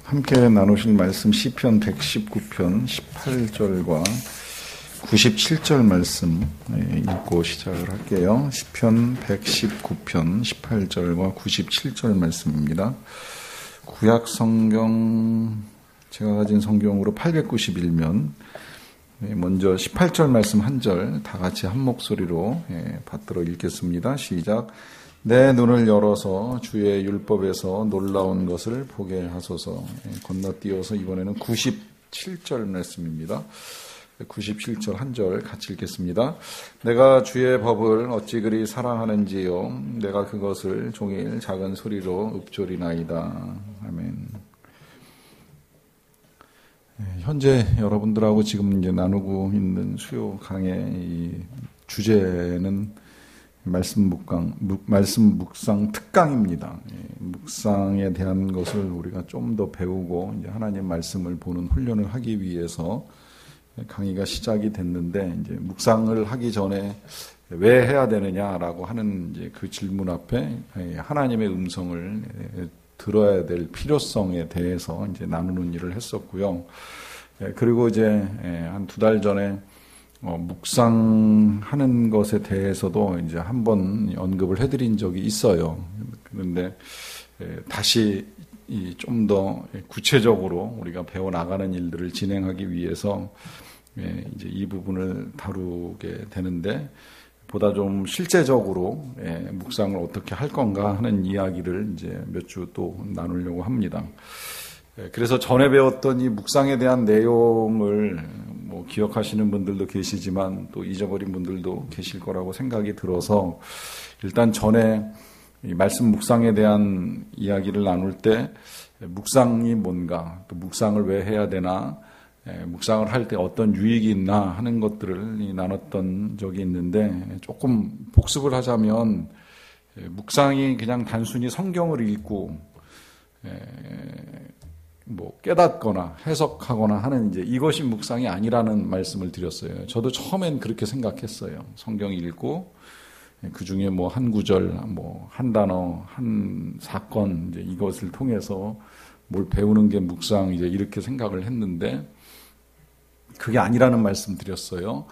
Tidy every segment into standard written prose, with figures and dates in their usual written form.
함께 나누실 말씀 시편 119편 18절과 97절 말씀 읽고 시작을 할게요. 시편 119편 18절과 97절 말씀입니다. 구약 성경 제가 가진 성경으로 891면 먼저 18절 말씀 한 절 다 같이 한 목소리로 받들어 읽겠습니다. 시작. 내 눈을 열어서 주의 율법에서 놀라운 것을 보게 하소서. 건너뛰어서 이번에는 97절 말씀입니다. 97절 한 절 같이 읽겠습니다. 내가 주의 법을 어찌 그리 사랑하는지요. 내가 그것을 종일 작은 소리로 읊조리나이다. 아멘. 현재 여러분들하고 지금 이제 나누고 있는 수요 강의 이 주제는 말씀 묵상 특강입니다. 묵상에 대한 것을 우리가 좀 더 배우고 이제 하나님 말씀을 보는 훈련을 하기 위해서 강의가 시작이 됐는데, 이제 묵상을 하기 전에 왜 해야 되느냐라고 하는 이제 그 질문 앞에 하나님의 음성을 들어야 될 필요성에 대해서 이제 나누는 일을 했었고요. 그리고 이제 한 2달 전에 묵상하는 것에 대해서도 이제 한번 언급을 해드린 적이 있어요. 그런데 다시 좀 더 구체적으로 우리가 배워나가는 일들을 진행하기 위해서 이제 이 부분을 다루게 되는데, 보다 좀 실제적으로 묵상을 어떻게 할 건가 하는 이야기를 이제 몇 주 또 나누려고 합니다. 그래서 전에 배웠던 이 묵상에 대한 내용을 뭐 기억하시는 분들도 계시지만 또 잊어버린 분들도 계실 거라고 생각이 들어서, 일단 전에 이 말씀 묵상에 대한 이야기를 나눌 때 묵상이 뭔가, 또 묵상을 왜 해야 되나, 묵상을 할 때 어떤 유익이 있나 하는 것들을 나눴던 적이 있는데, 조금 복습을 하자면 묵상이 그냥 단순히 성경을 읽고 뭐 깨닫거나 해석하거나 하는 이제 이것이 묵상이 아니라는 말씀을 드렸어요. 저도 처음엔 그렇게 생각했어요. 성경 읽고 그 중에 뭐 한 구절, 뭐 한 단어, 한 사건, 이제 이것을 통해서 뭘 배우는 게 묵상, 이제 이렇게 생각을 했는데, 그게 아니라는 말씀 드렸어요.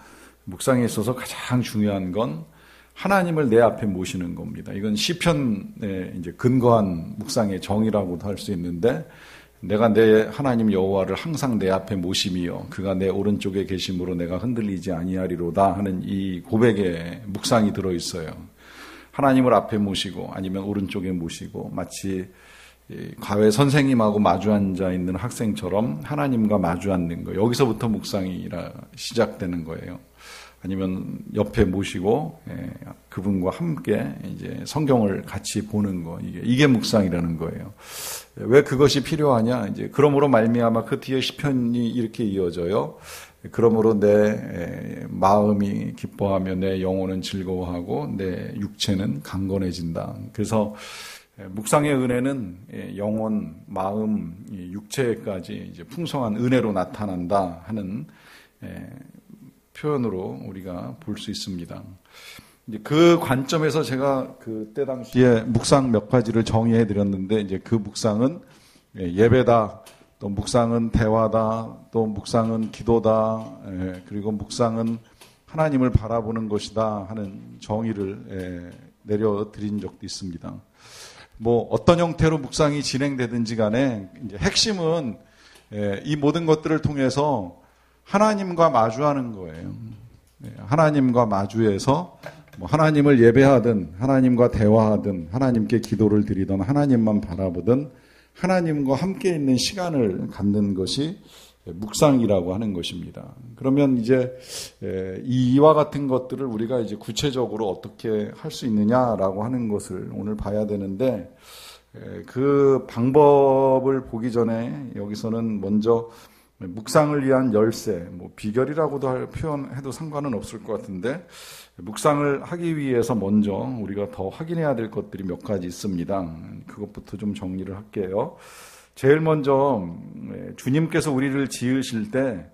묵상에 있어서 가장 중요한 건 하나님을 내 앞에 모시는 겁니다. 이건 시편에 이제 근거한 묵상의 정의라고도 할 수 있는데, 내가 내 하나님 여호와를 항상 내 앞에 모심이요 그가 내 오른쪽에 계심으로 내가 흔들리지 아니하리로다 하는 이 고백에 묵상이 들어있어요. 하나님을 앞에 모시고 아니면 오른쪽에 모시고, 마치 과외 선생님하고 마주 앉아 있는 학생처럼 하나님과 마주 앉는 거, 여기서부터 묵상이 시작되는 거예요. 아니면 옆에 모시고 그분과 함께 이제 성경을 같이 보는 거, 이게 묵상이라는 거예요. 왜 그것이 필요하냐? 이제 그러므로 말미암아 그 뒤에 시편이 이렇게 이어져요. 그러므로 내 마음이 기뻐하며 내 영혼은 즐거워하고 내 육체는 강건해진다. 그래서 묵상의 은혜는 영혼, 마음, 육체까지 이제 풍성한 은혜로 나타난다 하는 표현으로 우리가 볼 수 있습니다. 이제 그 관점에서 제가 그때 당시에 묵상 몇 가지를 정의해 드렸는데, 이제 그 묵상은 예배다, 또 묵상은 대화다, 또 묵상은 기도다, 그리고 묵상은 하나님을 바라보는 것이다 하는 정의를 내려드린 적도 있습니다. 뭐 어떤 형태로 묵상이 진행되든지 간에 이제 핵심은 이 모든 것들을 통해서 하나님과 마주하는 거예요. 하나님과 마주해서 뭐 하나님을 예배하든 하나님과 대화하든 하나님께 기도를 드리든 하나님만 바라보든 하나님과 함께 있는 시간을 갖는 것이 묵상이라고 하는 것입니다. 그러면 이제 이와 같은 것들을 우리가 이제 구체적으로 어떻게 할 수 있느냐라고 하는 것을 오늘 봐야 되는데, 그 방법을 보기 전에 여기서는 먼저 묵상을 위한 열쇠, 뭐 비결이라고도 표현해도 상관은 없을 것 같은데, 묵상을 하기 위해서 먼저 우리가 더 확인해야 될 것들이 몇 가지 있습니다. 그것부터 좀 정리를 할게요. 제일 먼저 주님께서 우리를 지으실 때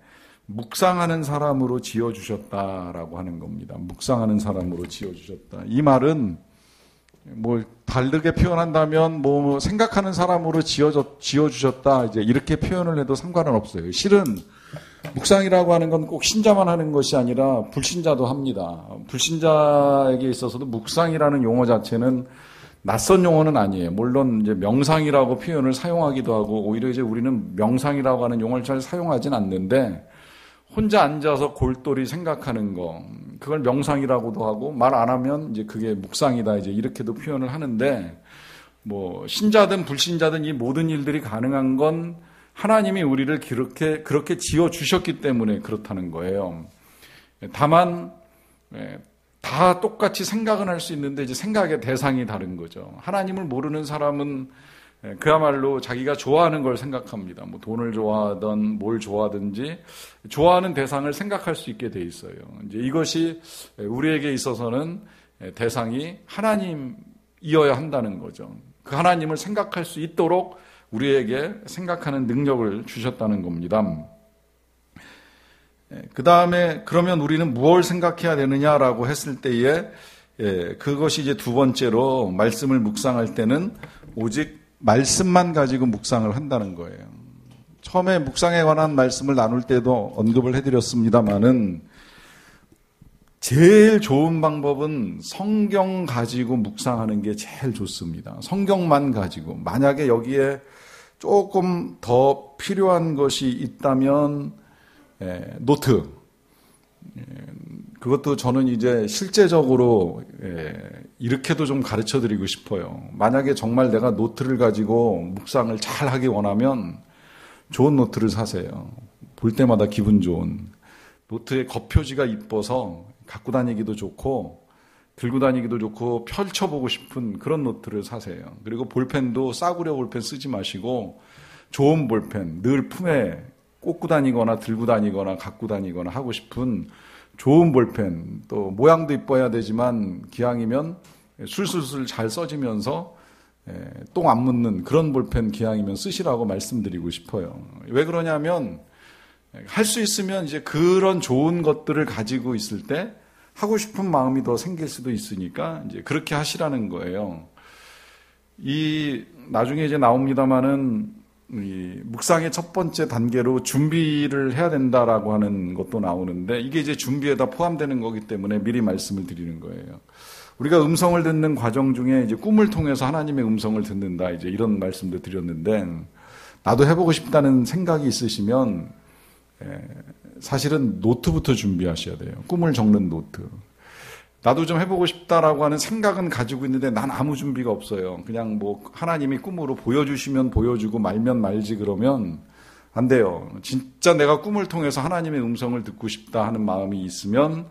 묵상하는 사람으로 지어주셨다라고 하는 겁니다. 묵상하는 사람으로 지어주셨다. 이 말은 뭐 다르게 표현한다면 뭐 생각하는 사람으로 지어주셨다 이제 이렇게 표현을 해도 상관은 없어요. 실은 묵상이라고 하는 건 꼭 신자만 하는 것이 아니라 불신자도 합니다. 불신자에게 있어서도 묵상이라는 용어 자체는 낯선 용어는 아니에요. 물론 이제 명상이라고 표현을 사용하기도 하고 오히려 이제 우리는 명상이라고 하는 용어를 잘 사용하진 않는데 혼자 앉아서 골똘히 생각하는 거 그걸 명상이라고도 하고 말 안 하면 이제 그게 묵상이다 이제 이렇게도 표현을 하는데 뭐 신자든 불신자든 이 모든 일들이 가능한 건 하나님이 우리를 그렇게 지어 주셨기 때문에 그렇다는 거예요. 다만 다 똑같이 생각은 할 수 있는데 이제 생각의 대상이 다른 거죠. 하나님을 모르는 사람은 그야말로 자기가 좋아하는 걸 생각합니다. 뭐 돈을 좋아하든 뭘 좋아하든지 좋아하는 대상을 생각할 수 있게 돼 있어요. 이제 이것이 우리에게 있어서는 대상이 하나님이어야 한다는 거죠. 그 하나님을 생각할 수 있도록 우리에게 생각하는 능력을 주셨다는 겁니다. 그 다음에 그러면 우리는 무엇을 생각해야 되느냐라고 했을 때에 그것이 이제 두 번째로 말씀을 묵상할 때는 오직 말씀만 가지고 묵상을 한다는 거예요. 처음에 묵상에 관한 말씀을 나눌 때도 언급을 해드렸습니다마는 제일 좋은 방법은 성경 가지고 묵상하는 게 제일 좋습니다. 성경만 가지고 만약에 여기에 조금 더 필요한 것이 있다면 노트 그것도 저는 이제 실제적으로 이렇게도 좀 가르쳐 드리고 싶어요. 만약에 정말 내가 노트를 가지고 묵상을 잘 하기 원하면 좋은 노트를 사세요. 볼 때마다 기분 좋은 노트의 겉표지가 이뻐서 갖고 다니기도 좋고 들고 다니기도 좋고 펼쳐보고 싶은 그런 노트를 사세요. 그리고 볼펜도 싸구려 볼펜 쓰지 마시고 좋은 볼펜 늘 품에 꽂고 다니거나 들고 다니거나 갖고 다니거나 하고 싶은 좋은 볼펜 또 모양도 이뻐야 되지만 기왕이면 술술술 잘 써지면서 똥 안 묻는 그런 볼펜 기왕이면 쓰시라고 말씀드리고 싶어요. 왜 그러냐면 할 수 있으면 이제 그런 좋은 것들을 가지고 있을 때 하고 싶은 마음이 더 생길 수도 있으니까 이제 그렇게 하시라는 거예요. 나중에 이제 나옵니다마는 이 묵상의 첫 번째 단계로 준비를 해야 된다라고 하는 것도 나오는데 이게 이제 준비에다 포함되는 거기 때문에 미리 말씀을 드리는 거예요. 우리가 음성을 듣는 과정 중에 이제 꿈을 통해서 하나님의 음성을 듣는다 이제 이런 말씀도 드렸는데 나도 해보고 싶다는 생각이 있으시면 사실은 노트부터 준비하셔야 돼요. 꿈을 적는 노트. 나도 좀 해보고 싶다라고 하는 생각은 가지고 있는데 난 아무 준비가 없어요. 그냥 뭐 하나님이 꿈으로 보여주시면 보여주고 말면 말지 그러면 안 돼요. 진짜 내가 꿈을 통해서 하나님의 음성을 듣고 싶다 하는 마음이 있으면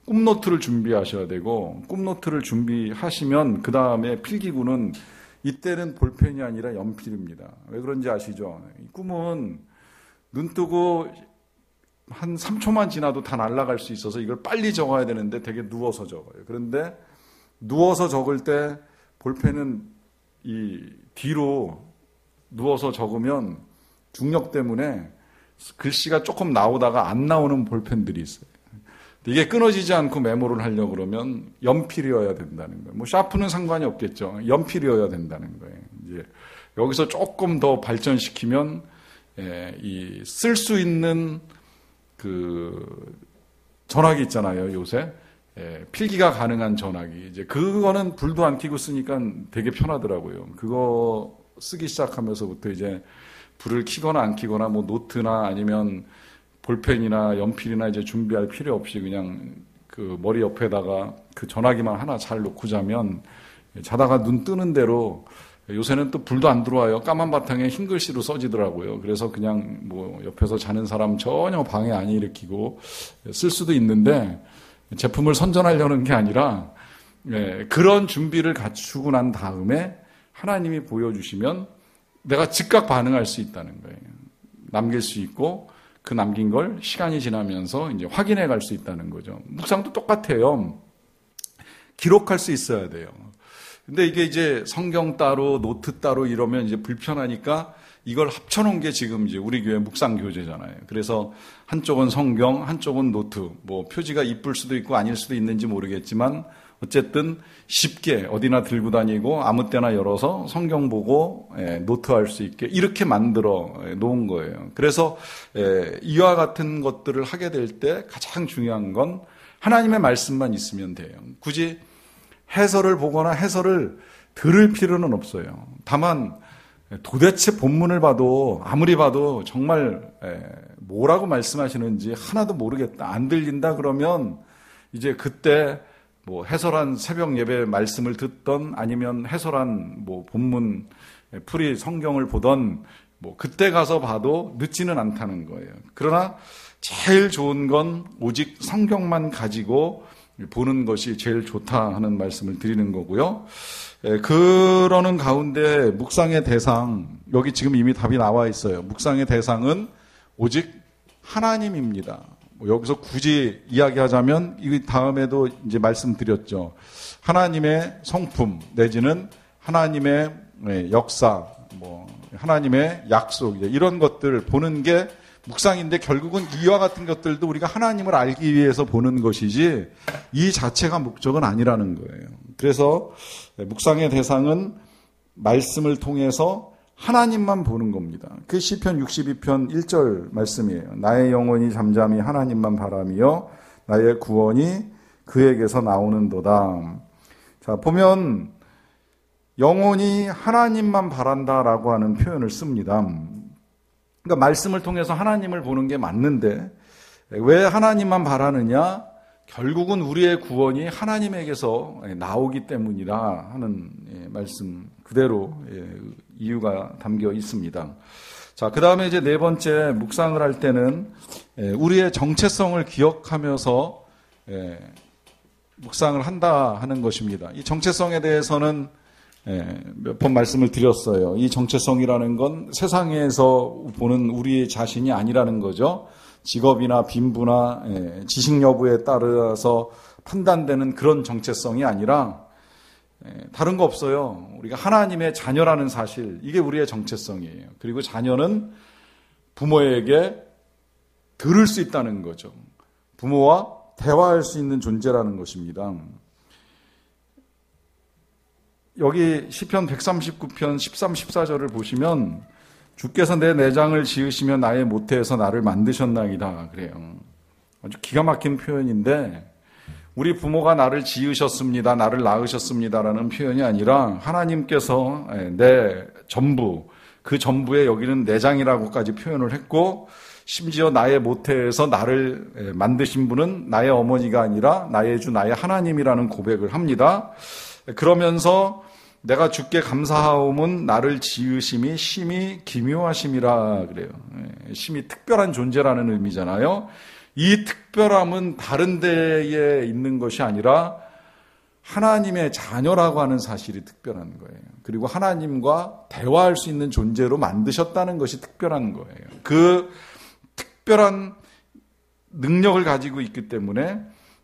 꿈노트를 준비하셔야 되고 꿈노트를 준비하시면 그 다음에 필기구는 이때는 볼펜이 아니라 연필입니다. 왜 그런지 아시죠? 꿈은 눈 뜨고 한 3초만 지나도 다 날아갈 수 있어서 이걸 빨리 적어야 되는데 되게 누워서 적어요. 그런데 누워서 적을 때 볼펜은 이 뒤로 누워서 적으면 중력 때문에 글씨가 조금 나오다가 안 나오는 볼펜들이 있어요. 이게 끊어지지 않고 메모를 하려고 그러면 연필이어야 된다는 거예요. 뭐 샤프는 상관이 없겠죠. 연필이어야 된다는 거예요. 이제 여기서 조금 더 발전시키면 쓸 수 있는 그 전화기 있잖아요, 요새. 필기가 가능한 전화기. 이제 그거는 불도 안 켜고 쓰니까 되게 편하더라고요. 그거 쓰기 시작하면서부터 이제 불을 켜거나 안 켜거나 뭐 노트나 아니면 볼펜이나 연필이나 이제 준비할 필요 없이 그냥 그 머리 옆에다가 그 전화기만 하나 잘 놓고 자면 자다가 눈 뜨는 대로 요새는 또 불도 안 들어와요. 까만 바탕에 흰 글씨로 써지더라고요. 그래서 그냥 뭐 옆에서 자는 사람 전혀 방해 안 일으키고 쓸 수도 있는데 제품을 선전하려는 게 아니라 그런 준비를 갖추고 난 다음에 하나님이 보여주시면 내가 즉각 반응할 수 있다는 거예요. 남길 수 있고 그 남긴 걸 시간이 지나면서 이제 확인해 갈 수 있다는 거죠. 묵상도 똑같아요. 기록할 수 있어야 돼요. 근데 이게 이제 성경 따로 노트 따로 이러면 이제 불편하니까 이걸 합쳐놓은 게 지금 이제 우리 교회 묵상 교재잖아요. 그래서 한쪽은 성경, 한쪽은 노트. 뭐 표지가 이쁠 수도 있고 아닐 수도 있는지 모르겠지만 어쨌든 쉽게 어디나 들고 다니고 아무 때나 열어서 성경 보고 노트할 수 있게 이렇게 만들어 놓은 거예요. 그래서 이와 같은 것들을 하게 될 때 가장 중요한 건 하나님의 말씀만 있으면 돼요. 굳이 해설을 보거나 해설을 들을 필요는 없어요. 다만 도대체 본문을 봐도 아무리 봐도 정말 뭐라고 말씀하시는지 하나도 모르겠다, 안 들린다 그러면 이제 그때 뭐 해설한 새벽 예배 말씀을 듣던 아니면 해설한 뭐 본문 풀이 성경을 보던 뭐 그때 가서 봐도 늦지는 않다는 거예요. 그러나 제일 좋은 건 오직 성경만 가지고 보는 것이 제일 좋다 하는 말씀을 드리는 거고요. 그러는 가운데 묵상의 대상, 여기 지금 이미 답이 나와 있어요. 묵상의 대상은 오직 하나님입니다. 여기서 굳이 이야기하자면 이 다음에도 이제 말씀드렸죠. 하나님의 성품 내지는 하나님의 역사, 뭐 하나님의 약속 이런 것들 보는 게 묵상인데 결국은 이와 같은 것들도 우리가 하나님을 알기 위해서 보는 것이지 이 자체가 목적은 아니라는 거예요. 그래서 묵상의 대상은 말씀을 통해서 하나님만 보는 겁니다. 그 시편 62편 1절 말씀이에요. 나의 영혼이 잠잠히 하나님만 바라며 나의 구원이 그에게서 나오는도다. 자, 보면 영혼이 하나님만 바란다라고 하는 표현을 씁니다. 그러니까 말씀을 통해서 하나님을 보는 게 맞는데 왜 하나님만 바라느냐? 결국은 우리의 구원이 하나님에게서 나오기 때문이라 하는 말씀 그대로 이유가 담겨 있습니다. 자, 그 다음에 이제 네 번째 묵상을 할 때는 우리의 정체성을 기억하면서 묵상을 한다 하는 것입니다. 이 정체성에 대해서는 몇 번 말씀을 드렸어요. 이 정체성이라는 건 세상에서 보는 우리 자신이 아니라는 거죠. 직업이나 빈부나 지식 여부에 따라서 판단되는 그런 정체성이 아니라 다른 거 없어요. 우리가 하나님의 자녀라는 사실, 이게 우리의 정체성이에요. 그리고 자녀는 부모에게 들을 수 있다는 거죠. 부모와 대화할 수 있는 존재라는 것입니다. 여기 시편 139편 13, 14절을 보시면 주께서 내 내장을 지으시며 나의 모태에서 나를 만드셨나이다 그래요. 아주 기가 막힌 표현인데 우리 부모가 나를 지으셨습니다, 나를 낳으셨습니다라는 표현이 아니라 하나님께서 내 전부, 그 전부에 여기는 내장이라고까지 표현을 했고 심지어 나의 모태에서 나를 만드신 분은 나의 어머니가 아니라 나의 주 나의 하나님이라는 고백을 합니다. 그러면서 내가 주께 감사하옴은 나를 지으심이 심히 기묘하심이라 그래요. 심히 특별한 존재라는 의미잖아요. 이 특별함은 다른 데에 있는 것이 아니라 하나님의 자녀라고 하는 사실이 특별한 거예요. 그리고 하나님과 대화할 수 있는 존재로 만드셨다는 것이 특별한 거예요. 그 특별한 능력을 가지고 있기 때문에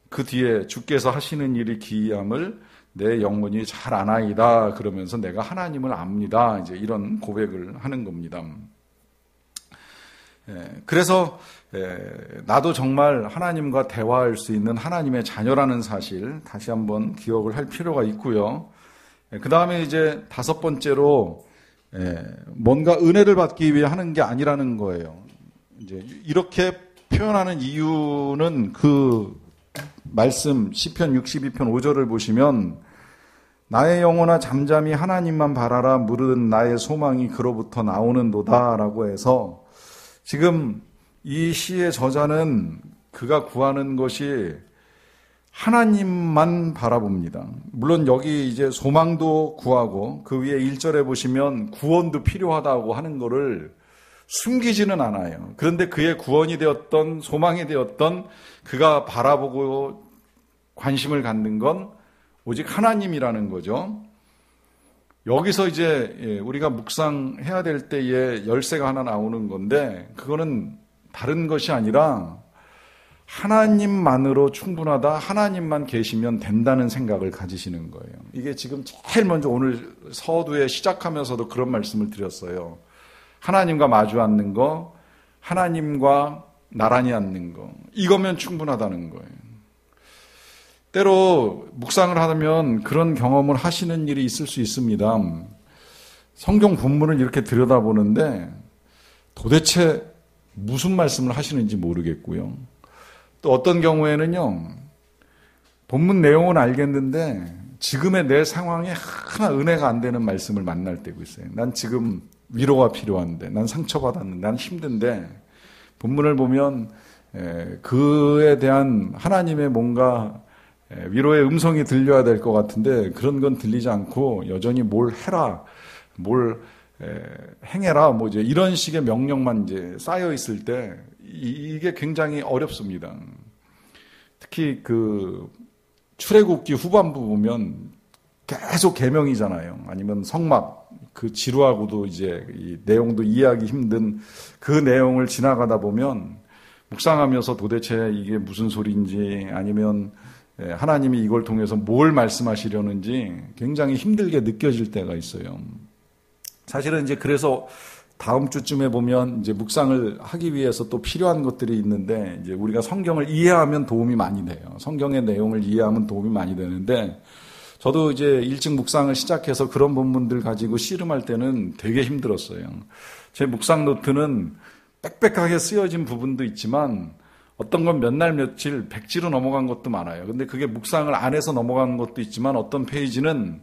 그 뒤에 주께서 하시는 일이 기이함을 내 영혼이 잘 아나이다 그러면서 내가 하나님을 압니다. 이제 이런 고백을 하는 겁니다. 그래서 나도 정말 하나님과 대화할 수 있는 하나님의 자녀라는 사실 다시 한번 기억을 할 필요가 있고요. 그 다음에 이제 다섯 번째로 뭔가 은혜를 받기 위해 하는 게 아니라는 거예요. 이제 이렇게 표현하는 이유는 그 말씀 시편 62편 5절을 보시면 나의 영혼아 잠잠히 하나님만 바라라 무릇 나의 소망이 그로부터 나오는도다 라고 해서 지금 이 시의 저자는 그가 구하는 것이 하나님만 바라봅니다. 물론 여기 이제 소망도 구하고 그 위에 1절에 보시면 구원도 필요하다고 하는 거를 숨기지는 않아요. 그런데 그의 구원이 되었던 소망이 되었던 그가 바라보고 관심을 갖는 건 오직 하나님이라는 거죠. 여기서 이제 우리가 묵상해야 될 때에 열쇠가 하나 나오는 건데 그거는 다른 것이 아니라 하나님만으로 충분하다, 하나님만 계시면 된다는 생각을 가지시는 거예요. 이게 지금 제일 먼저 오늘 서두에 시작하면서도 그런 말씀을 드렸어요. 하나님과 마주 앉는 거, 하나님과 나란히 앉는 거, 이거면 충분하다는 거예요. 때로 묵상을 하면 그런 경험을 하시는 일이 있을 수 있습니다. 성경 본문을 이렇게 들여다보는데 도대체 무슨 말씀을 하시는지 모르겠고요. 또 어떤 경우에는요, 본문 내용은 알겠는데 지금의 내 상황에 하나 은혜가 안 되는 말씀을 만날 때가 있어요. 난 지금 위로가 필요한데, 난 상처받았는데, 난 힘든데, 본문을 보면 그에 대한 하나님의 뭔가 위로의 음성이 들려야 될 것 같은데 그런 건 들리지 않고 여전히 뭘 해라, 뭘 행해라, 뭐 이제 이런 식의 명령만 이제 쌓여 있을 때 이게 굉장히 어렵습니다. 특히 그 출애굽기 후반부 보면 계속 계명이잖아요. 아니면 성막 그 지루하고도 이제 이 내용도 이해하기 힘든 그 내용을 지나가다 보면 묵상하면서 도대체 이게 무슨 소리인지 아니면 하나님이 이걸 통해서 뭘 말씀하시려는지 굉장히 힘들게 느껴질 때가 있어요. 사실은 이제 그래서 다음 주쯤에 보면 이제 묵상을 하기 위해서 또 필요한 것들이 있는데 이제 우리가 성경을 이해하면 도움이 많이 돼요. 성경의 내용을 이해하면 도움이 많이 되는데 저도 이제 일찍 묵상을 시작해서 그런 본문들 가지고 씨름할 때는 되게 힘들었어요. 제 묵상 노트는 빽빽하게 쓰여진 부분도 있지만 어떤 건 몇 날 며칠 백지로 넘어간 것도 많아요. 근데 그게 묵상을 안 해서 넘어간 것도 있지만 어떤 페이지는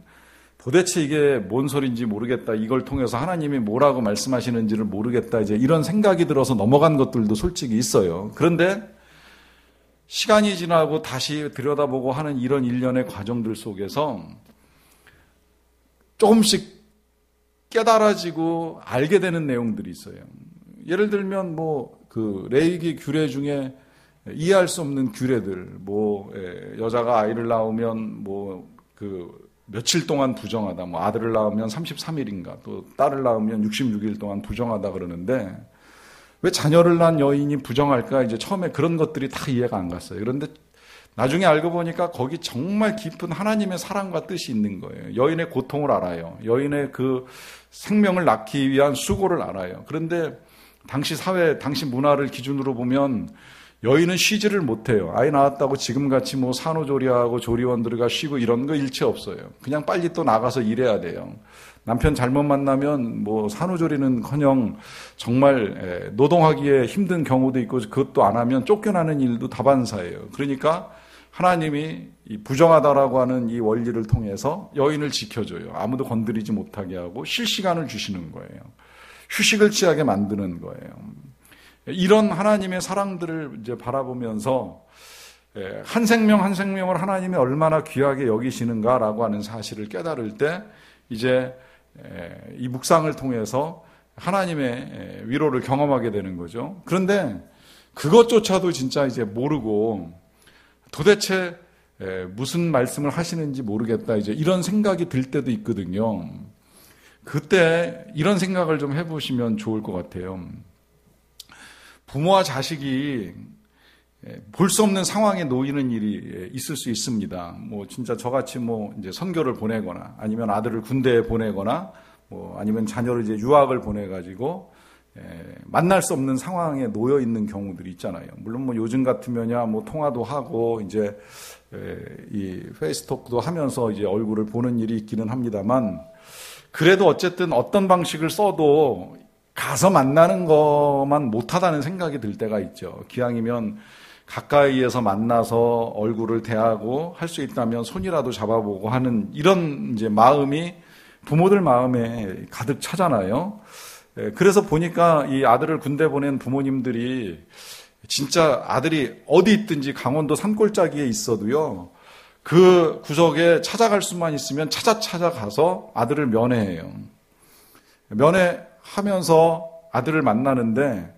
도대체 이게 뭔 소리인지 모르겠다. 이걸 통해서 하나님이 뭐라고 말씀하시는지를 모르겠다. 이제 이런 생각이 들어서 넘어간 것들도 솔직히 있어요. 그런데 시간이 지나고 다시 들여다보고 하는 이런 일련의 과정들 속에서 조금씩 깨달아지고 알게 되는 내용들이 있어요. 예를 들면 그 레위기 규례 중에 이해할 수 없는 규례들, 여자가 아이를 낳으면 며칠 동안 부정하다, 아들을 낳으면 33일인가, 또 딸을 낳으면 66일 동안 부정하다 그러는데, 왜 자녀를 낳은 여인이 부정할까? 이제 처음에 그런 것들이 다 이해가 안 갔어요. 그런데 나중에 알고 보니까 거기 정말 깊은 하나님의 사랑과 뜻이 있는 거예요. 여인의 고통을 알아요. 여인의 그 생명을 낳기 위한 수고를 알아요. 그런데 당시 사회, 당시 문화를 기준으로 보면 여인은 쉬지를 못해요. 아이 낳았다고 지금같이 산후조리하고 조리원들과 쉬고 이런 거 일체 없어요. 그냥 빨리 또 나가서 일해야 돼요. 남편 잘못 만나면 산후조리는커녕 정말 노동하기에 힘든 경우도 있고 그것도 안 하면 쫓겨나는 일도 다반사예요. 그러니까 하나님이 이 부정하다라고 하는 이 원리를 통해서 여인을 지켜줘요. 아무도 건드리지 못하게 하고 쉴 시간을 주시는 거예요. 휴식을 취하게 만드는 거예요. 이런 하나님의 사랑들을 이제 바라보면서 한 생명 한 생명을 하나님이 얼마나 귀하게 여기시는가라고 하는 사실을 깨달을 때 이제 이 묵상을 통해서 하나님의 위로를 경험하게 되는 거죠. 그런데 그것조차도 진짜 이제 모르고 도대체 무슨 말씀을 하시는지 모르겠다, 이제 이런 생각이 들 때도 있거든요. 그때 이런 생각을 좀 해보시면 좋을 것 같아요. 부모와 자식이 볼 수 없는 상황에 놓이는 일이 있을 수 있습니다. 진짜 저같이 이제 선교를 보내거나 아니면 아들을 군대에 보내거나 아니면 자녀를 이제 유학을 보내가지고 만날 수 없는 상황에 놓여 있는 경우들이 있잖아요. 물론 요즘 같으면야 통화도 하고 이제 이 페이스톡도 하면서 이제 얼굴을 보는 일이 있기는 합니다만 그래도 어쨌든 어떤 방식을 써도 가서 만나는 것만 못하다는 생각이 들 때가 있죠. 기왕이면 가까이에서 만나서 얼굴을 대하고 할 수 있다면 손이라도 잡아보고 하는 이런 이제 마음이 부모들 마음에 가득 차잖아요. 그래서 보니까 이 아들을 군대 보낸 부모님들이 진짜 아들이 어디 있든지 강원도 산골짜기에 있어도요, 그 구석에 찾아갈 수만 있으면 찾아가서 아들을 면회해요. 면회하면서 아들을 만나는데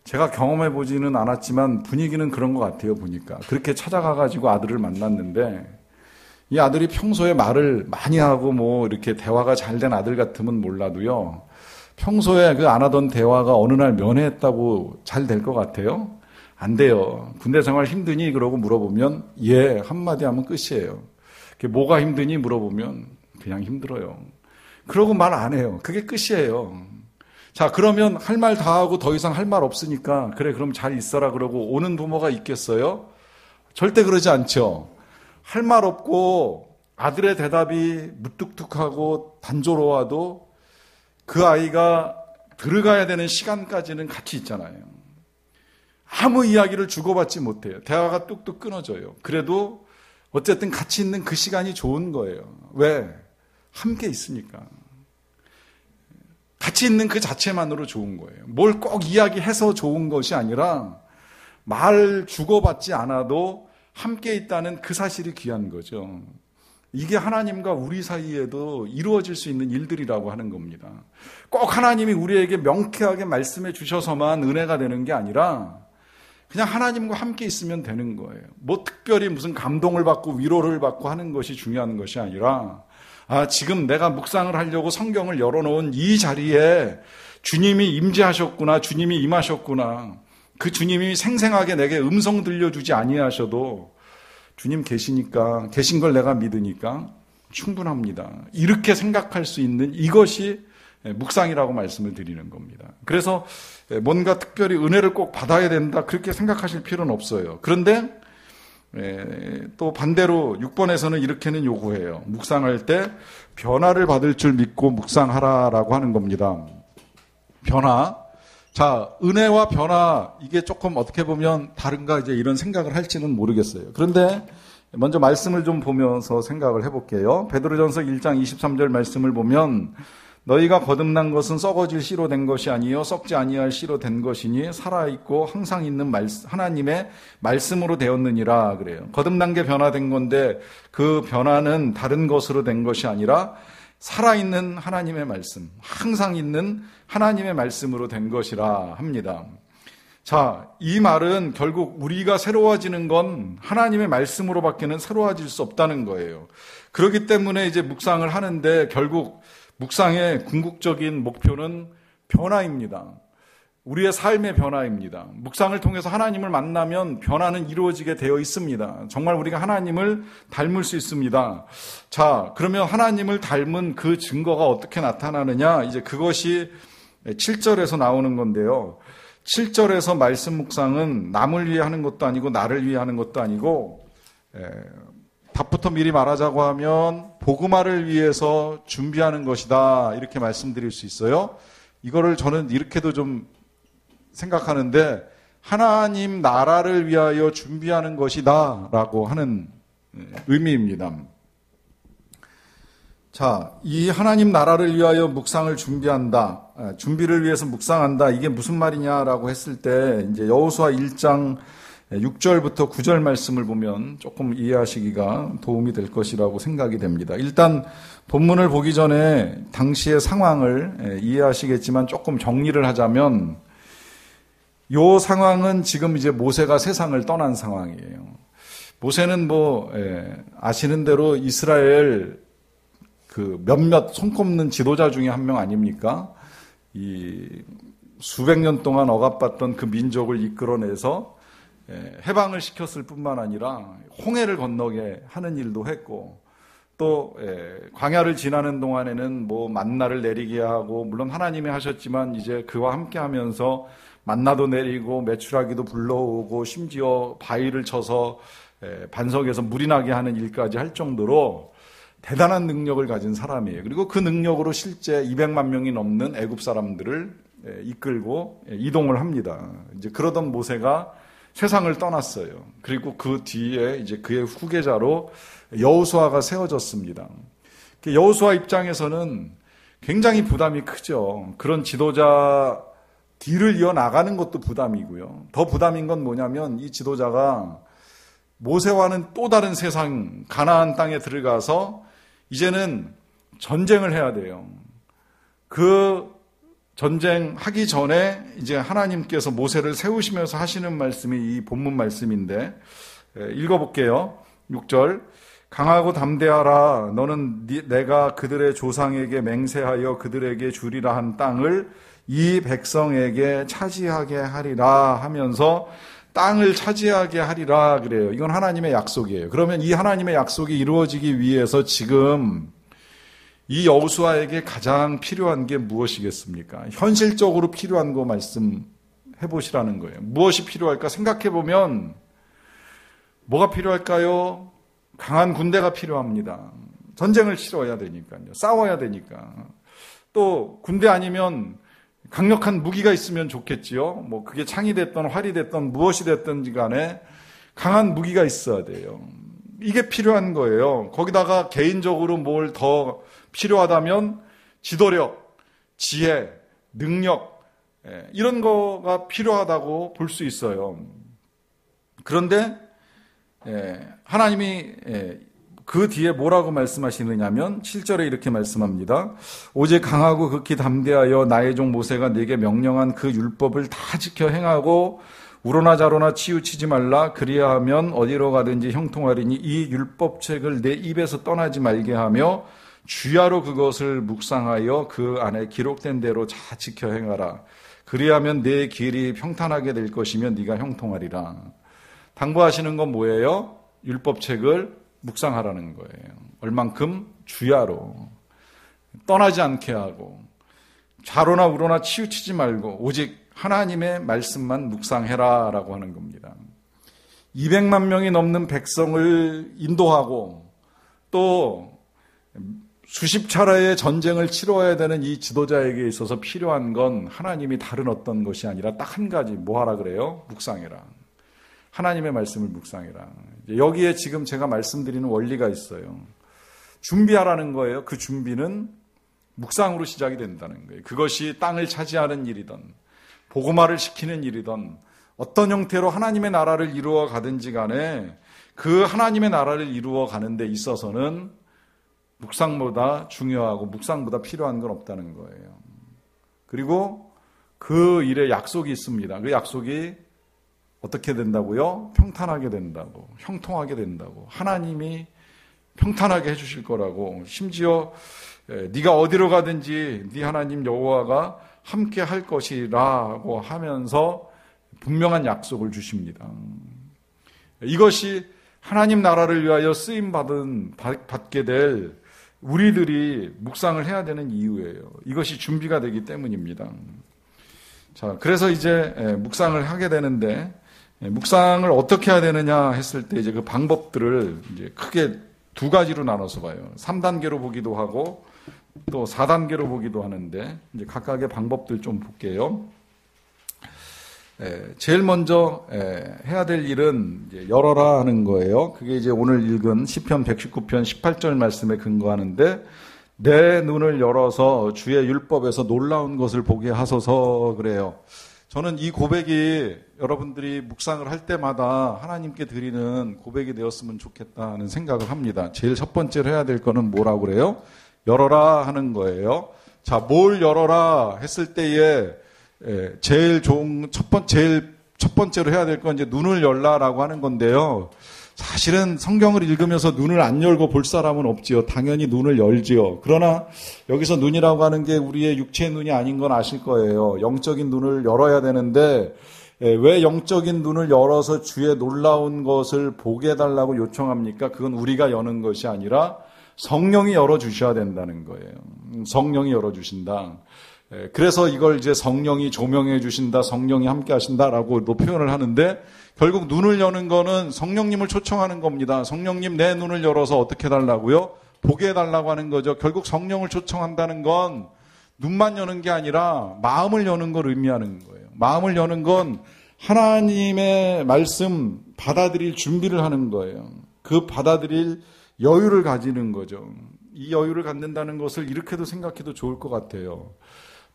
제가 경험해보지는 않았지만 분위기는 그런 것 같아요, 보니까. 그렇게 찾아가가지고 아들을 만났는데 이 아들이 평소에 말을 많이 하고 이렇게 대화가 잘 된 아들 같으면 몰라도요, 평소에 그 안 하던 대화가 어느 날 면회했다고 잘 될 것 같아요? 안 돼요. 군대 생활 힘드니? 그러고 물어보면 예, 한마디 하면 끝이에요. 뭐가 힘드니? 물어보면 그냥 힘들어요. 그러고 말 안 해요. 그게 끝이에요. 자, 그러면 할 말 다 하고 더 이상 할 말 없으니까 그래, 그럼 잘 있어라 그러고 오는 부모가 있겠어요? 절대 그러지 않죠. 할 말 없고 아들의 대답이 무뚝뚝하고 단조로워도 그 아이가 들어가야 되는 시간까지는 같이 있잖아요. 아무 이야기를 주고받지 못해요. 대화가 뚝뚝 끊어져요. 그래도 어쨌든 같이 있는 그 시간이 좋은 거예요. 왜? 함께 있으니까. 같이 있는 그 자체만으로 좋은 거예요. 뭘 꼭 이야기해서 좋은 것이 아니라 말 주고받지 않아도 함께 있다는 그 사실이 귀한 거죠. 이게 하나님과 우리 사이에도 이루어질 수 있는 일들이라고 하는 겁니다. 꼭 하나님이 우리에게 명쾌하게 말씀해 주셔서만 은혜가 되는 게 아니라 그냥 하나님과 함께 있으면 되는 거예요. 뭐 특별히 무슨 감동을 받고 위로를 받고 하는 것이 중요한 것이 아니라 지금 내가 묵상을 하려고 성경을 열어놓은 이 자리에 주님이 임재하셨구나, 주님이 임하셨구나. 그 주님이 생생하게 내게 음성 들려주지 아니하셔도 주님 계시니까, 계신 걸 내가 믿으니까 충분합니다. 이렇게 생각할 수 있는 이것이 묵상이라고 말씀을 드리는 겁니다. 그래서 뭔가 특별히 은혜를 꼭 받아야 된다 그렇게 생각하실 필요는 없어요. 그런데 또 반대로 6번에서는 이렇게는 요구해요. 묵상할 때 변화를 받을 줄 믿고 묵상하라라고 하는 겁니다. 변화. 자, 은혜와 변화, 이게 조금 어떻게 보면 다른가 이제 이런 생각을 할지는 모르겠어요. 그런데 먼저 말씀을 좀 보면서 생각을 해볼게요. 베드로전서 1장 23절 말씀을 보면 너희가 거듭난 것은 썩어질 씨로 된 것이 아니요 썩지 아니할 씨로 된 것이니 살아있고 항상 있는 하나님의 말씀으로 되었느니라 그래요. 거듭난 게 변화된 건데 그 변화는 다른 것으로 된 것이 아니라 살아있는 하나님의 말씀, 항상 있는 하나님의 말씀으로 된 것이라 합니다. 자, 이 말은 결국 우리가 새로워지는 건 하나님의 말씀으로밖에는 새로워질 수 없다는 거예요. 그렇기 때문에 이제 묵상을 하는데 결국 묵상의 궁극적인 목표는 변화입니다. 우리의 삶의 변화입니다. 묵상을 통해서 하나님을 만나면 변화는 이루어지게 되어 있습니다. 정말 우리가 하나님을 닮을 수 있습니다. 자, 그러면 하나님을 닮은 그 증거가 어떻게 나타나느냐? 이제 그것이 7절에서 나오는 건데요. 7절에서 말씀 묵상은 남을 위해 하는 것도 아니고 나를 위해 하는 것도 아니고 답부터 미리 말하자고 하면 복음화를 위해서 준비하는 것이다 이렇게 말씀드릴 수 있어요. 이거를 저는 이렇게도 좀 생각하는데 하나님 나라를 위하여 준비하는 것이다 라고 하는 의미입니다. 자, 이 하나님 나라를 위하여 묵상을 준비한다, 준비를 위해서 묵상한다, 이게 무슨 말이냐라고 했을 때 이제 여호수아 1장 6절부터 9절 말씀을 보면 조금 이해하시기가 도움이 될 것이라고 생각이 됩니다. 일단 본문을 보기 전에 당시의 상황을 이해하시겠지만 조금 정리를 하자면 이 상황은 지금 이제 모세가 세상을 떠난 상황이에요. 모세는 아시는 대로 이스라엘 그 몇몇 손꼽는 지도자 중에 한 명 아닙니까? 이 수백 년 동안 억압받던 그 민족을 이끌어내서 해방을 시켰을 뿐만 아니라 홍해를 건너게 하는 일도 했고 또 광야를 지나는 동안에는 만나를 내리게 하고 물론 하나님이 하셨지만 이제 그와 함께 하면서 만나도 내리고 메추라기도 불러오고 심지어 바위를 쳐서 반석에서 물이 나게 하는 일까지 할 정도로 대단한 능력을 가진 사람이에요. 그리고 그 능력으로 실제 200만 명이 넘는 애굽 사람들을 이끌고 이동을 합니다. 이제 그러던 모세가 세상을 떠났어요. 그리고 그 뒤에 이제 그의 후계자로 여호수아가 세워졌습니다. 여호수아 입장에서는 굉장히 부담이 크죠. 그런 지도자 뒤를 이어나가는 것도 부담이고요. 더 부담인 건 뭐냐면 이 지도자가 모세와는 또 다른 세상 가나안 땅에 들어가서 이제는 전쟁을 해야 돼요. 그 전쟁하기 전에 이제 하나님께서 모세를 세우시면서 하시는 말씀이 이 본문 말씀인데 읽어볼게요. 6절 강하고 담대하라 너는 내가 그들의 조상에게 맹세하여 그들에게 주리라 한 땅을 이 백성에게 차지하게 하리라 하면서 땅을 차지하게 하리라 그래요. 이건 하나님의 약속이에요. 그러면 이 하나님의 약속이 이루어지기 위해서 지금 이 여호수아에게 가장 필요한 게 무엇이겠습니까? 현실적으로 필요한 거 말씀해 보시라는 거예요. 무엇이 필요할까 생각해 보면 뭐가 필요할까요? 강한 군대가 필요합니다. 전쟁을 치러야 되니까요. 싸워야 되니까. 또 군대 아니면 강력한 무기가 있으면 좋겠지요. 뭐 그게 창이 됐던 활이 됐던 무엇이 됐든지 간에 강한 무기가 있어야 돼요. 이게 필요한 거예요. 거기다가 개인적으로 뭘 더 필요하다면 지도력, 지혜, 능력 이런 거가 필요하다고 볼 수 있어요. 그런데 하나님이 그 뒤에 뭐라고 말씀하시느냐면 7절에 이렇게 말씀합니다. 오직 강하고 극히 담대하여 나의 종 모세가 네게 명령한 그 율법을 다 지켜 행하고 우로나 자로나 치우치지 말라. 그리하면 어디로 가든지 형통하리니 이 율법책을 내 입에서 떠나지 말게 하며 주야로 그것을 묵상하여 그 안에 기록된 대로 다 지켜 행하라. 그리하면 내 길이 평탄하게 될 것이며 네가 형통하리라. 당부하시는 건 뭐예요? 율법책을 묵상하라는 거예요. 얼만큼? 주야로. 떠나지 않게 하고 좌로나 우로나 치우치지 말고 오직 하나님의 말씀만 묵상해라 라고 하는 겁니다. 200만 명이 넘는 백성을 인도하고 또 수십 차례의 전쟁을 치러야 되는 이 지도자에게 있어서 필요한 건 하나님이 다른 어떤 것이 아니라 딱 한 가지. 뭐 하라 그래요? 묵상해라. 하나님의 말씀을 묵상해라. 여기에 지금 제가 말씀드리는 원리가 있어요. 준비하라는 거예요. 그 준비는 묵상으로 시작이 된다는 거예요. 그것이 땅을 차지하는 일이든 복음화를 시키는 일이든 어떤 형태로 하나님의 나라를 이루어 가든지 간에 그 하나님의 나라를 이루어 가는 데 있어서는 묵상보다 중요하고 묵상보다 필요한 건 없다는 거예요. 그리고 그 일에 약속이 있습니다. 그 약속이 어떻게 된다고요? 평탄하게 된다고, 형통하게 된다고. 하나님이 평탄하게 해주실 거라고. 심지어 네가 어디로 가든지 네 하나님 여호와가 함께 할 것이라고 하면서 분명한 약속을 주십니다. 이것이 하나님 나라를 위하여 받게 될 우리들이 묵상을 해야 되는 이유예요. 이것이 준비가 되기 때문입니다. 자, 그래서 이제 묵상을 하게 되는데 묵상을 어떻게 해야 되느냐 했을 때 이제 그 방법들을 이제 크게 두 가지로 나눠서 봐요. 3단계로 보기도 하고 또 4단계로 보기도 하는데 이제 각각의 방법들 좀 볼게요. 제일 먼저 해야 될 일은 이제 열어라 하는 거예요. 그게 이제 오늘 읽은 시편 119편 18절 말씀에 근거하는데 내 눈을 열어서 주의 율법에서 놀라운 것을 보게 하소서 그래요. 저는 이 고백이 여러분들이 묵상을 할 때마다 하나님께 드리는 고백이 되었으면 좋겠다는 생각을 합니다. 제일 첫 번째로 해야 될 거는 뭐라고 그래요? 열어라 하는 거예요. 자, 뭘 열어라 했을 때에 제일 첫 번째로 해야 될 건 이제 눈을 열라라고 하는 건데요. 사실은 성경을 읽으면서 눈을 안 열고 볼 사람은 없지요. 당연히 눈을 열지요. 그러나 여기서 눈이라고 하는 게 우리의 육체의 눈이 아닌 건 아실 거예요. 영적인 눈을 열어야 되는데 왜 영적인 눈을 열어서 주의 놀라운 것을 보게 해달라고 요청합니까? 그건 우리가 여는 것이 아니라 성령이 열어주셔야 된다는 거예요. 성령이 열어주신다. 그래서 이걸 이제 성령이 조명해 주신다, 성령이 함께 하신다라고도 표현을 하는데 결국 눈을 여는 거는 성령님을 초청하는 겁니다. 성령님 내 눈을 열어서 어떻게 해달라고요? 보게 해달라고 하는 거죠. 결국 성령을 초청한다는 건 눈만 여는 게 아니라 마음을 여는 걸 의미하는 거예요. 마음을 여는 건 하나님의 말씀 받아들일 준비를 하는 거예요. 그 받아들일 여유를 가지는 거죠. 이 여유를 갖는다는 것을 이렇게도 생각해도 좋을 것 같아요.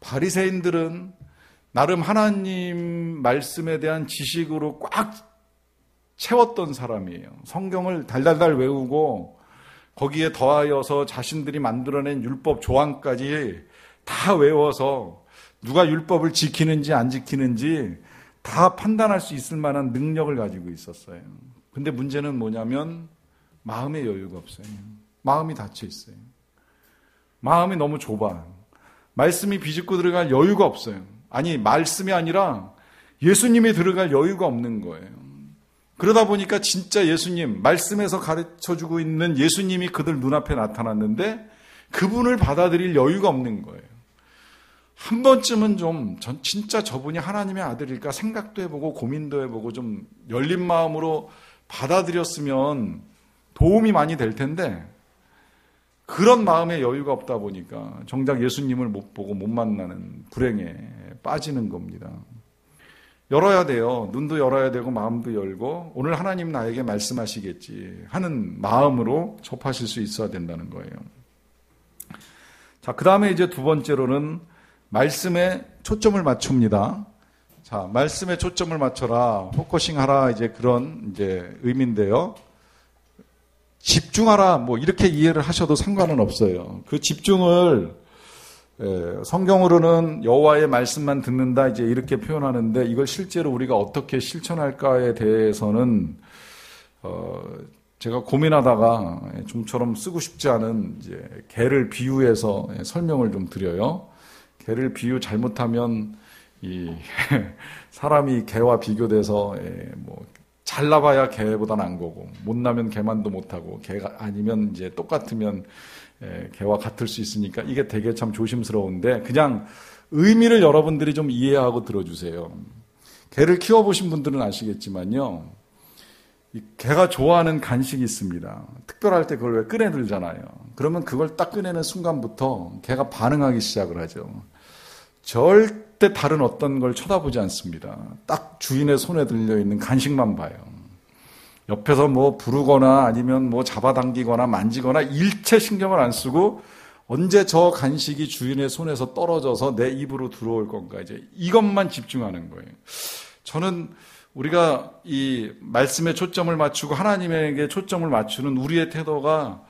바리새인들은 나름 하나님 말씀에 대한 지식으로 꽉 채웠던 사람이에요. 성경을 달달달 외우고 거기에 더하여서 자신들이 만들어낸 율법 조항까지 다 외워서 누가 율법을 지키는지 안 지키는지 다 판단할 수 있을 만한 능력을 가지고 있었어요. 근데 문제는 뭐냐면 마음의 여유가 없어요. 마음이 닫혀 있어요. 마음이 너무 좁아. 말씀이 비집고 들어갈 여유가 없어요. 아니, 말씀이 아니라 예수님이 들어갈 여유가 없는 거예요. 그러다 보니까 진짜 예수님, 말씀에서 가르쳐주고 있는 예수님이 그들 눈앞에 나타났는데 그분을 받아들일 여유가 없는 거예요. 한 번쯤은 진짜 저분이 하나님의 아들일까 생각도 해보고 고민도 해보고 좀 열린 마음으로 받아들였으면 도움이 많이 될 텐데 그런 마음의 여유가 없다 보니까 정작 예수님을 못 보고 못 만나는 불행에 빠지는 겁니다. 열어야 돼요. 눈도 열어야 되고 마음도 열고 오늘 하나님 나에게 말씀하시겠지 하는 마음으로 접하실 수 있어야 된다는 거예요. 자, 그 다음에 이제 두 번째로는 말씀에 초점을 맞춥니다. 자, 말씀에 초점을 맞춰라, 포커싱 하라, 이제 그런 이제 의미인데요. 집중하라, 뭐 이렇게 이해를 하셔도 상관은 없어요. 그 집중을 성경으로는 여호와의 말씀만 듣는다, 이제 이렇게 표현하는데 이걸 실제로 우리가 어떻게 실천할까에 대해서는 제가 고민하다가 좀처럼 쓰고 싶지 않은 이제 개를 비유해서 설명을 좀 드려요. 개를 비유 잘못하면 이 사람이 개와 비교돼서 뭐 잘나봐야 개보다 난 거고 못나면 개만도 못하고 개가 아니면 이제 똑같으면 개와 같을 수 있으니까 이게 되게 참 조심스러운데 그냥 의미를 여러분들이 좀 이해하고 들어주세요. 개를 키워보신 분들은 아시겠지만요. 이 개가 좋아하는 간식이 있습니다. 특별할 때 그걸 왜 꺼내들잖아요. 그러면 그걸 딱 꺼내는 순간부터 개가 반응하기 시작을 하죠. 절대 다른 어떤 걸 쳐다보지 않습니다. 딱 주인의 손에 들려있는 간식만 봐요. 옆에서 뭐 부르거나 아니면 뭐 잡아당기거나 만지거나 일체 신경을 안 쓰고 언제 저 간식이 주인의 손에서 떨어져서 내 입으로 들어올 건가, 이제 이것만 집중하는 거예요. 저는 우리가 이 말씀에 초점을 맞추고 하나님에게 초점을 맞추는 우리의 태도가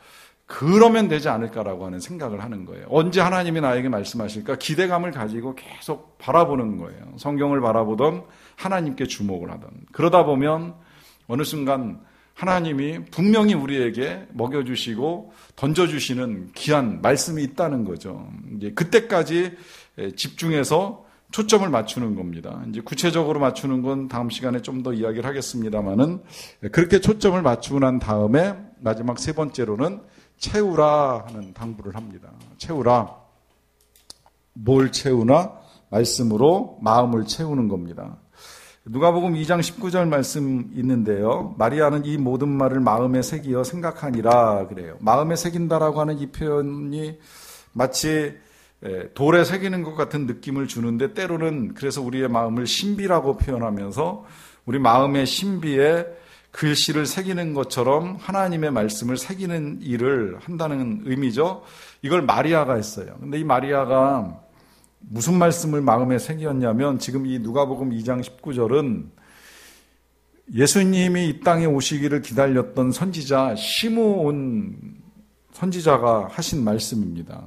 그러면 되지 않을까라고 하는 생각을 하는 거예요. 언제 하나님이 나에게 말씀하실까 기대감을 가지고 계속 바라보는 거예요. 성경을 바라보던 하나님께 주목을 하던. 그러다 보면 어느 순간 하나님이 분명히 우리에게 먹여주시고 던져주시는 귀한 말씀이 있다는 거죠. 이제 그때까지 집중해서 초점을 맞추는 겁니다. 이제 구체적으로 맞추는 건 다음 시간에 좀 더 이야기를 하겠습니다만은 그렇게 초점을 맞추고 난 다음에 마지막 세 번째로는 채우라 하는 당부를 합니다. 채우라. 뭘 채우나? 말씀으로 마음을 채우는 겁니다. 누가복음 2장 19절 말씀 있는데요. 마리아는 이 모든 말을 마음에 새기어 생각하니라 그래요. 마음에 새긴다라고 하는 이 표현이 마치 돌에 새기는 것 같은 느낌을 주는데 때로는 그래서 우리의 마음을 신비라고 표현하면서 우리 마음의 신비에 글씨를 새기는 것처럼 하나님의 말씀을 새기는 일을 한다는 의미죠. 이걸 마리아가 했어요. 근데 이 마리아가 무슨 말씀을 마음에 새겼냐면 지금 이 누가복음 2장 19절은 예수님이 이 땅에 오시기를 기다렸던 선지자 시므온 선지자가 하신 말씀입니다.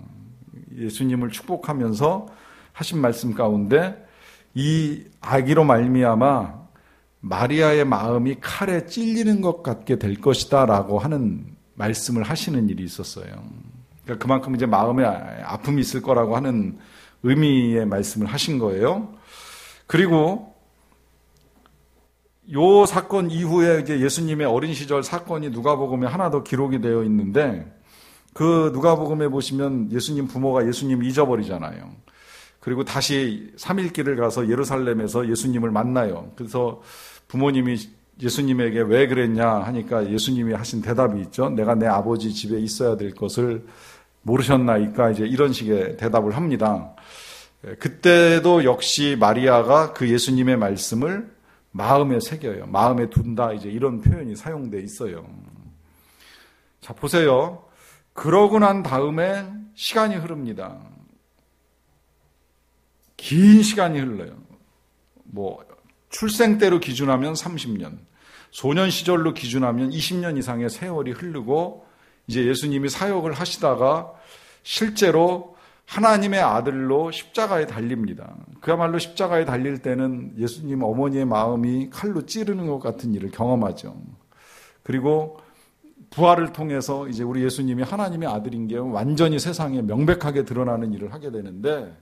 예수님을 축복하면서 하신 말씀 가운데 이 아기로 말미암아 마리아의 마음이 칼에 찔리는 것 같게 될 것이다 라고 하는 말씀을 하시는 일이 있었어요. 그러니까 그만큼 이제 마음에 아픔이 있을 거라고 하는 의미의 말씀을 하신 거예요. 그리고 요 사건 이후에 이제 예수님의 어린 시절 사건이 누가복음에 하나 더 기록이 되어 있는데 그 누가복음에 보시면 예수님 부모가 예수님 잊어버리잖아요. 그리고 다시 3일길을 가서 예루살렘에서 예수님을 만나요. 그래서 부모님이 예수님에게 왜 그랬냐 하니까 예수님이 하신 대답이 있죠. 내가 내 아버지 집에 있어야 될 것을 모르셨나이까, 이제 이런 식의 대답을 합니다. 그때도 역시 마리아가 그 예수님의 말씀을 마음에 새겨요. 마음에 둔다, 이제 이런 표현이 사용돼 있어요. 자, 보세요. 그러고 난 다음에 시간이 흐릅니다. 긴 시간이 흘러요. 뭐 출생 때로 기준하면 30년, 소년 시절로 기준하면 20년 이상의 세월이 흐르고 이제 예수님이 사역을 하시다가 실제로 하나님의 아들로 십자가에 달립니다. 그야말로 십자가에 달릴 때는 예수님 어머니의 마음이 칼로 찌르는 것 같은 일을 경험하죠. 그리고 부활을 통해서 이제 우리 예수님이 하나님의 아들인 게 완전히 세상에 명백하게 드러나는 일을 하게 되는데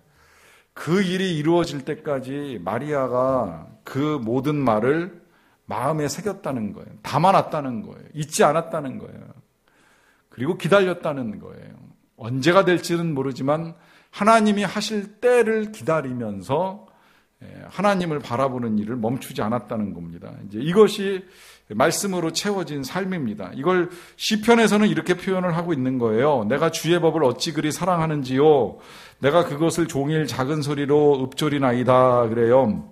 그 일이 이루어질 때까지 마리아가 그 모든 말을 마음에 새겼다는 거예요. 담아놨다는 거예요. 잊지 않았다는 거예요. 그리고 기다렸다는 거예요. 언제가 될지는 모르지만 하나님이 하실 때를 기다리면서 하나님을 바라보는 일을 멈추지 않았다는 겁니다. 이제 이것이 말씀으로 채워진 삶입니다. 이걸 시편에서는 이렇게 표현을 하고 있는 거예요. 내가 주의 법을 어찌 그리 사랑하는지요. 내가 그것을 종일 작은 소리로 읊조리나이다. 그래요.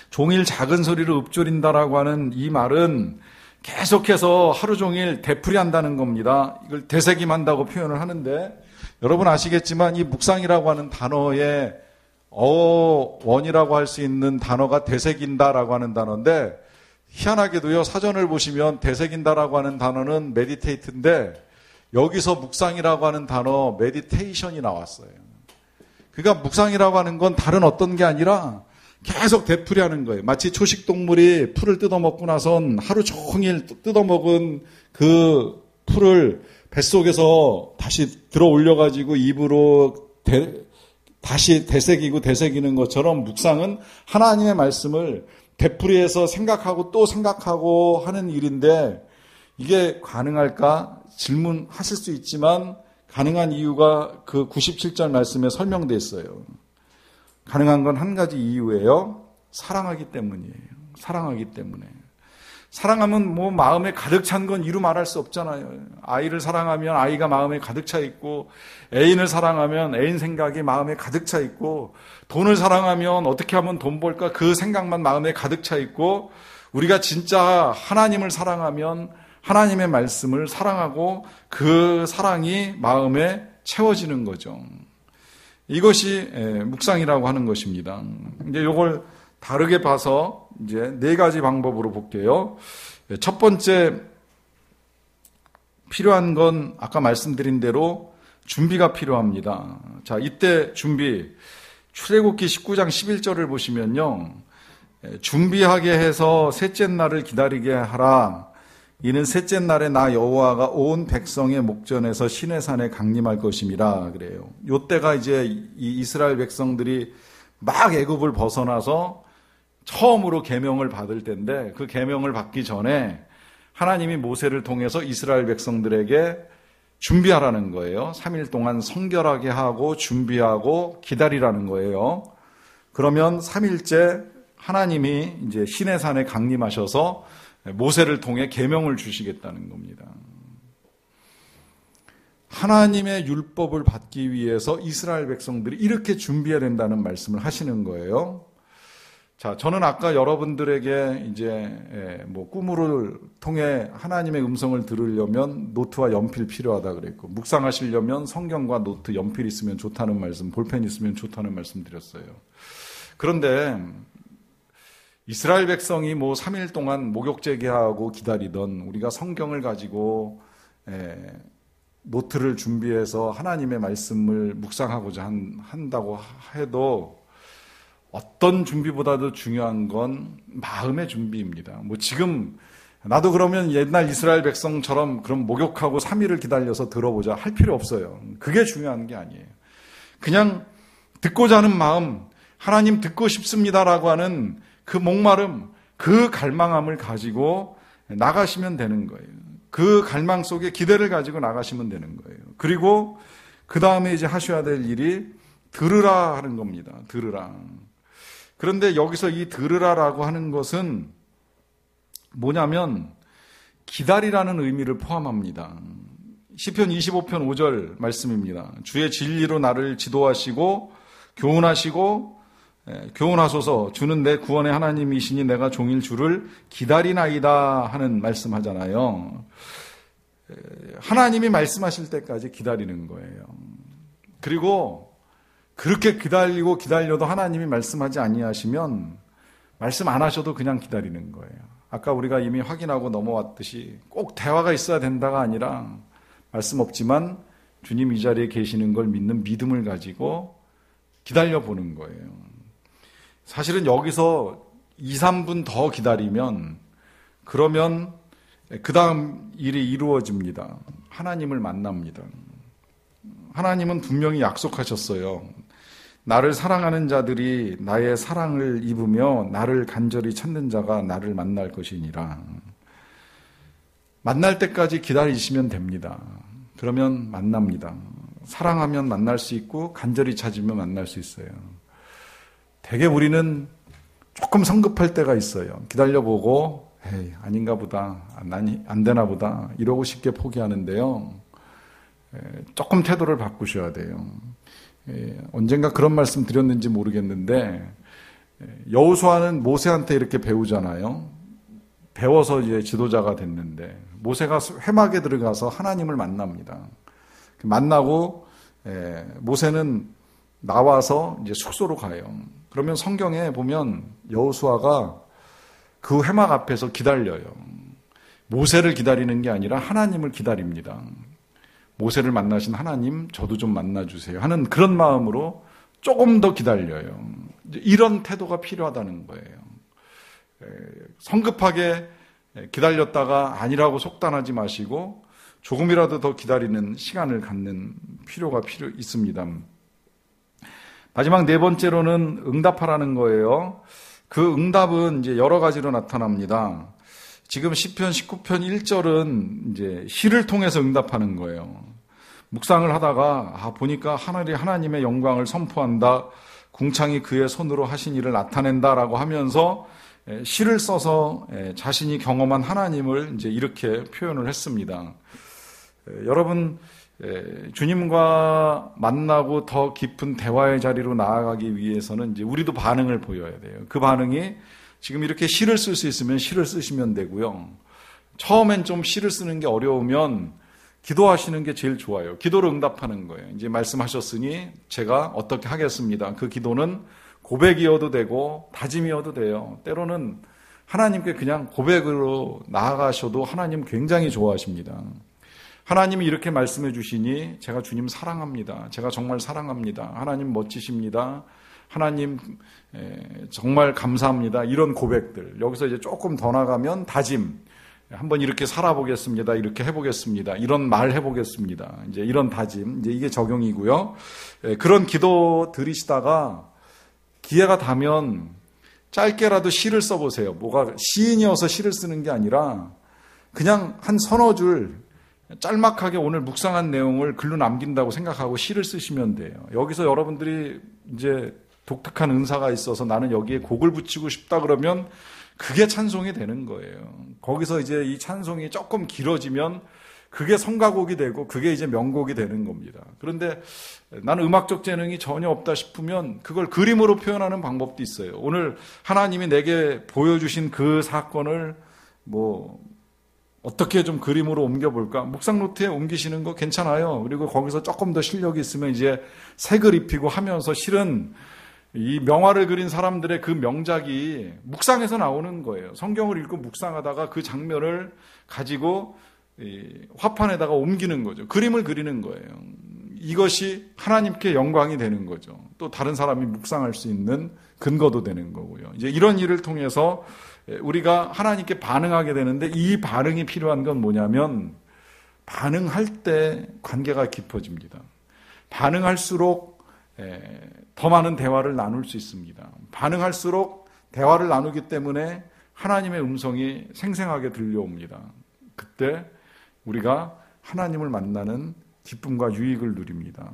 종일 작은 소리로 읊조린다라고 하는 이 말은 계속해서 하루 종일 되풀이한다는 겁니다. 이걸 되새김한다고 표현을 하는데 여러분 아시겠지만 이 묵상이라고 하는 단어의 어원이라고 할 수 있는 단어가 되새긴다라고 하는 단어인데 희한하게도요 사전을 보시면 되새긴다라고 하는 단어는 meditate인데 여기서 묵상이라고 하는 단어 meditation이 나왔어요. 그러니까 묵상이라고 하는 건 다른 어떤 게 아니라 계속 되풀이하는 거예요. 마치 초식동물이 풀을 뜯어먹고 나선 하루 종일 뜯어먹은 그 풀을 뱃속에서 다시 들어 올려가지고 입으로 다시 되새기는 것처럼 묵상은 하나님의 말씀을 되풀이해서 생각하고 또 생각하고 하는 일인데 이게 가능할까? 질문하실 수 있지만 가능한 이유가 그 97절 말씀에 설명되어 있어요. 가능한 건 한 가지 이유예요. 사랑하기 때문이에요. 사랑하기 때문에. 사랑하면 뭐 마음에 가득 찬 건 이루 말할 수 없잖아요. 아이를 사랑하면 아이가 마음에 가득 차 있고 애인을 사랑하면 애인 생각이 마음에 가득 차 있고 돈을 사랑하면 어떻게 하면 돈 벌까 그 생각만 마음에 가득 차 있고 우리가 진짜 하나님을 사랑하면 하나님의 말씀을 사랑하고 그 사랑이 마음에 채워지는 거죠. 이것이 묵상이라고 하는 것입니다. 이제 이걸 다르게 봐서 이제 네 가지 방법으로 볼게요. 첫 번째 필요한 건 아까 말씀드린 대로 준비가 필요합니다. 자, 이때 준비 출애굽기 19장 11절을 보시면요. 준비하게 해서 셋째 날을 기다리게 하라. 이는 셋째 날에 나 여호와가 온 백성의 목전에서 시내산에 강림할 것임이라 그래요. 요때가 이제 이 이스라엘 백성들이 막 애굽을 벗어나서 처음으로 계명을 받을 때인데 그 계명을 받기 전에 하나님이 모세를 통해서 이스라엘 백성들에게 준비하라는 거예요. 3일 동안 성결하게 하고 준비하고 기다리라는 거예요. 그러면 3일째 하나님이 이제 시내산에 강림하셔서 모세를 통해 계명을 주시겠다는 겁니다. 하나님의 율법을 받기 위해서 이스라엘 백성들이 이렇게 준비해야 된다는 말씀을 하시는 거예요. 자, 저는 아까 여러분들에게 이제 뭐 꿈을 통해 하나님의 음성을 들으려면 노트와 연필 필요하다 그랬고 묵상하시려면 성경과 노트, 연필 있으면 좋다는 말씀, 볼펜 있으면 좋다는 말씀 드렸어요. 그런데 이스라엘 백성이 뭐 3일 동안 목욕제기하고 기다리던 우리가 성경을 가지고 노트를 준비해서 하나님의 말씀을 묵상하고자 한다고 해도 어떤 준비보다도 중요한 건 마음의 준비입니다. 뭐 지금 나도 그러면 옛날 이스라엘 백성처럼 그럼 목욕하고 3일을 기다려서 들어보자 할 필요 없어요. 그게 중요한 게 아니에요. 그냥 듣고자 하는 마음, 하나님 듣고 싶습니다라고 하는 그 목마름, 그 갈망함을 가지고 나가시면 되는 거예요. 그 갈망 속에 기대를 가지고 나가시면 되는 거예요. 그리고 그 다음에 이제 하셔야 될 일이 들으라 하는 겁니다. 들으라. 그런데 여기서 이 들으라라고 하는 것은 뭐냐면 기다리라는 의미를 포함합니다. 시편 25편 5절 말씀입니다. 주의 진리로 나를 지도하시고 교훈하소서. 주는 내 구원의 하나님이시니 내가 종일 주를 기다리나이다 하는 말씀하잖아요. 하나님이 말씀하실 때까지 기다리는 거예요. 그리고 그렇게 기다려도 하나님이 말씀하지 아니하시면 말씀 안 하셔도 그냥 기다리는 거예요. 아까 우리가 이미 확인하고 넘어왔듯이 꼭 대화가 있어야 된다가 아니라 말씀 없지만 주님 이 자리에 계시는 걸 믿는 믿음을 가지고 기다려보는 거예요. 사실은 여기서 2, 3분 더 기다리면 그러면 그 다음 일이 이루어집니다. 하나님을 만납니다. 하나님은 분명히 약속하셨어요. 나를 사랑하는 자들이 나의 사랑을 입으며 나를 간절히 찾는 자가 나를 만날 것이니라. 만날 때까지 기다리시면 됩니다. 그러면 만납니다. 사랑하면 만날 수 있고 간절히 찾으면 만날 수 있어요. 되게 우리는 조금 성급할 때가 있어요. 기다려보고 에이, 아닌가 보다, 안 되나 보다 이러고 쉽게 포기하는데요. 조금 태도를 바꾸셔야 돼요. 언젠가 그런 말씀 드렸는지 모르겠는데 여호수아는 모세한테 이렇게 배우잖아요. 배워서 이제 지도자가 됐는데 모세가 회막에 들어가서 하나님을 만납니다. 만나고 모세는 나와서 이제 숙소로 가요. 그러면 성경에 보면 여호수아가 그 회막 앞에서 기다려요. 모세를 기다리는 게 아니라 하나님을 기다립니다. 모세를 만나신 하나님, 저도 좀 만나주세요 하는 그런 마음으로 조금 더 기다려요. 이런 태도가 필요하다는 거예요. 성급하게 기다렸다가 아니라고 속단하지 마시고 조금이라도 더 기다리는 시간을 갖는 필요가 있습니다. 마지막 네 번째로는 응답하라는 거예요. 그 응답은 이제 여러 가지로 나타납니다. 지금 시편 19편 1절은 이제 시를 통해서 응답하는 거예요. 묵상을 하다가 보니까 하늘이 하나님의 영광을 선포한다. 궁창이 그의 손으로 하신 일을 나타낸다라고 하면서 시를 써서 자신이 경험한 하나님을 이제 이렇게 표현을 했습니다. 여러분, 주님과 만나고 더 깊은 대화의 자리로 나아가기 위해서는 이제 우리도 반응을 보여야 돼요. 그 반응이 지금 이렇게 시를 쓸 수 있으면 시를 쓰시면 되고요. 처음엔 좀 시를 쓰는 게 어려우면 기도하시는 게 제일 좋아요. 기도로 응답하는 거예요. 이제 말씀하셨으니 제가 어떻게 하겠습니다. 그 기도는 고백이어도 되고 다짐이어도 돼요. 때로는 하나님께 그냥 고백으로 나아가셔도 하나님 굉장히 좋아하십니다. 하나님이 이렇게 말씀해 주시니 제가 주님 사랑합니다. 제가 정말 사랑합니다. 하나님 멋지십니다. 하나님 정말 감사합니다. 이런 고백들. 여기서 이제 조금 더 나가면 다짐. 한번 이렇게 살아보겠습니다. 이렇게 해보겠습니다. 이런 말 해보겠습니다. 이제 이런 다짐. 이제 이게 적용이고요. 그런 기도 들이시다가 기회가 닿으면 짧게라도 시를 써보세요. 뭐가 시인이어서 시를 쓰는 게 아니라 그냥 한 서너 줄 짤막하게 오늘 묵상한 내용을 글로 남긴다고 생각하고 시를 쓰시면 돼요. 여기서 여러분들이 이제 독특한 은사가 있어서 나는 여기에 곡을 붙이고 싶다 그러면 그게 찬송이 되는 거예요. 거기서 이제 이 찬송이 조금 길어지면 그게 성가곡이 되고 그게 이제 명곡이 되는 겁니다. 그런데 나는 음악적 재능이 전혀 없다 싶으면 그걸 그림으로 표현하는 방법도 있어요. 오늘 하나님이 내게 보여주신 그 사건을 어떻게 좀 그림으로 옮겨볼까? 묵상 노트에 옮기시는 거 괜찮아요. 그리고 거기서 조금 더 실력이 있으면 이제 색을 입히고 하면서 실은 이 명화를 그린 사람들의 그 명작이 묵상에서 나오는 거예요. 성경을 읽고 묵상하다가 그 장면을 가지고 화판에다가 옮기는 거죠. 그림을 그리는 거예요. 이것이 하나님께 영광이 되는 거죠. 또 다른 사람이 묵상할 수 있는 근거도 되는 거고요. 이제 이런 일을 통해서 우리가 하나님께 반응하게 되는데 이 반응이 필요한 건 뭐냐면 반응할 때 관계가 깊어집니다. 반응할수록 더 많은 대화를 나눌 수 있습니다. 반응할수록 대화를 나누기 때문에 하나님의 음성이 생생하게 들려옵니다. 그때 우리가 하나님을 만나는 기쁨과 유익을 누립니다.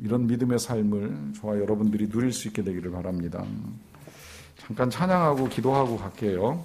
이런 믿음의 삶을 저와 여러분들이 누릴 수 있게 되기를 바랍니다. 잠깐 찬양하고 기도하고 갈게요.